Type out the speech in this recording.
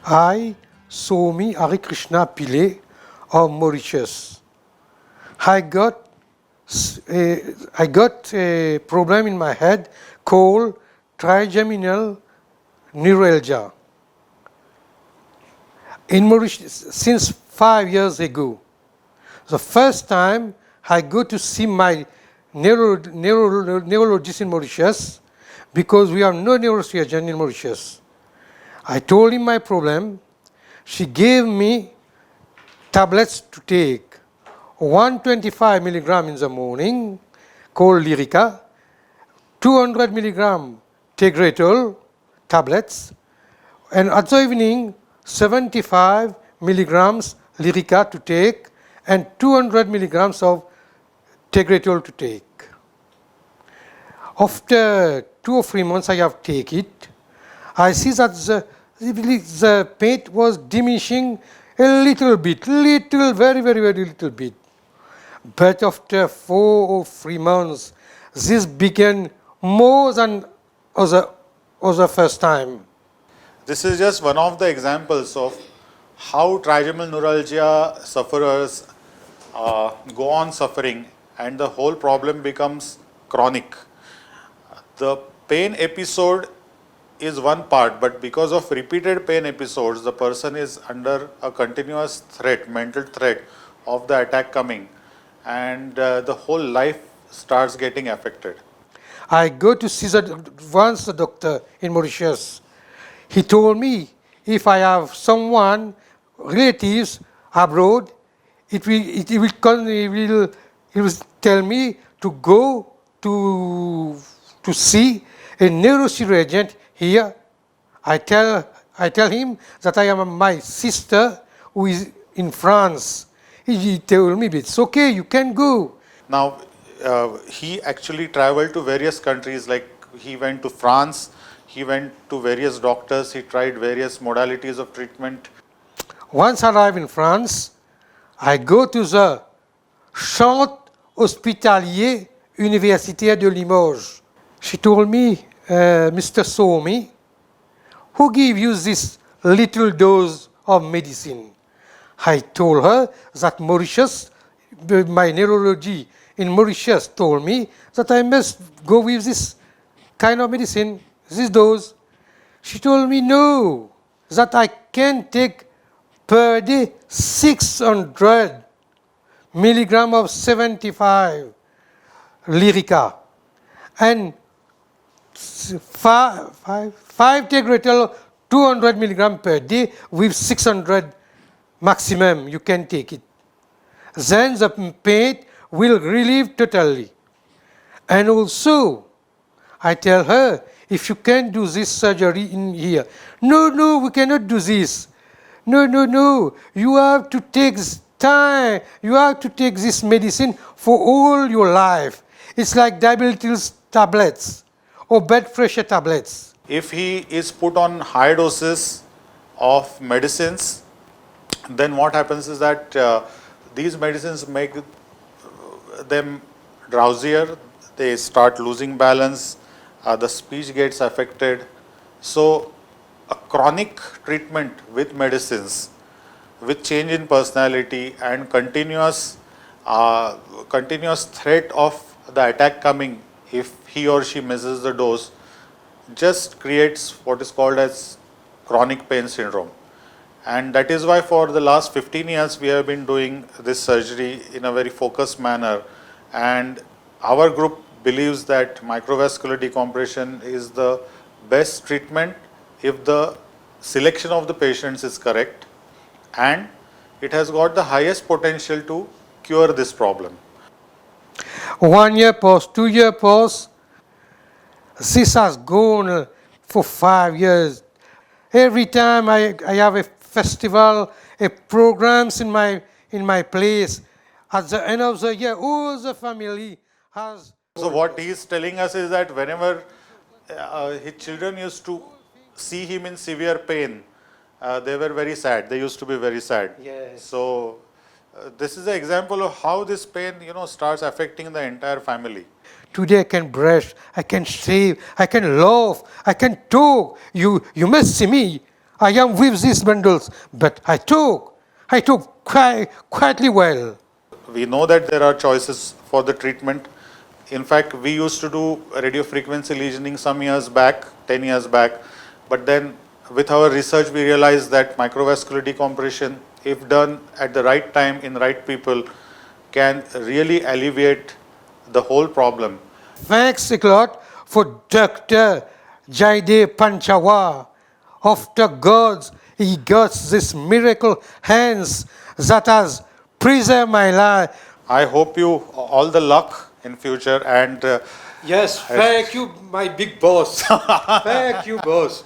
I, Somi Hari Krishna Pillai of Mauritius. I got a problem in my head called trigeminal neuralgia. In Mauritius, since 5 years ago, the first time I go to see my neurologist in Mauritius, because we have no neurosurgeon in Mauritius. I told him my problem. She gave me tablets to take, 125 milligram in the morning, called Lyrica, 200 milligram Tegretol tablets, and at the evening, 75 milligrams Lyrica to take, and 200 milligrams of Tegretol to take. After 2 or 3 months I have taken it, I see that the pain was diminishing a little bit, very little bit. But after 4 or 3 months, this began more than other first time. This is just one of the examples of how trigeminal neuralgia sufferers go on suffering and the whole problem becomes chronic. The pain episode is one part, but because of repeated pain episodes, the person is under a continuous threat, mental threat of the attack coming, and the whole life starts getting affected. I go to see once the doctor in Mauritius. He told me if I have someone, relatives abroad, he will tell me to go to see a neurosurgeon here. I tell him that I am my sister who is in France. He told me, it's okay, you can go. Now, he actually traveled to various countries, like he went to France, he went to various doctors, he tried various modalities of treatment. Once arrived in France, I go to the Centre Hospitalier Universitaire de Limoges. She told me, Mr. Somi, who gave you this little dose of medicine? I told her that Mauritius, my neurology in Mauritius told me that I must go with this kind of medicine, this dose. She told me no, that I can take per day 600 milligram of 75 Lyrica and 5 Tegretol 200 milligram per day with 600 maximum you can take it. Then the pain will relieve totally. And also, I tell her, if you can do this surgery in here. No, we cannot do this. No, you have to take time. You have to take this medicine for all your life. It's like diabetes tablets or blood pressure tablets. If he is put on high doses of medicines, then what happens is that these medicines make them drowsier, they start losing balance, the speech gets affected. So a chronic treatment with medicines, with change in personality and continuous threat of the attack coming if he or she misses the dose, just creates what is called as chronic pain syndrome. And that is why for the last 15 years we have been doing this surgery in a very focused manner, and our group believes that microvascular decompression is the best treatment if the selection of the patients is correct, and it has got the highest potential to cure this problem. 1 year post, 2 year post, this has gone for 5 years. Every time I have a festival, a programs in my place, at the end of the year, all the family has. So what he is telling us is that whenever his children used to see him in severe pain, they were very sad. They used to be very sad. Yes. So this is an example of how this pain, starts affecting the entire family. Today I can brush, I can shave, I can laugh, I can talk. You must see me I am with these bundles, but I took quietly well. We know that there are choices for the treatment. In fact, we used to do radio frequency lesioning some years back, 10 years back, but then with our research we realized that microvascular decompression, if done at the right time in right people, can really alleviate the whole problem. Thanks a lot for Dr. Jaide Panchawa. After God, he got this miracle hands that has preserved my life. I hope you all the luck in future and Yes, thank you, my big boss. Thank you, boss.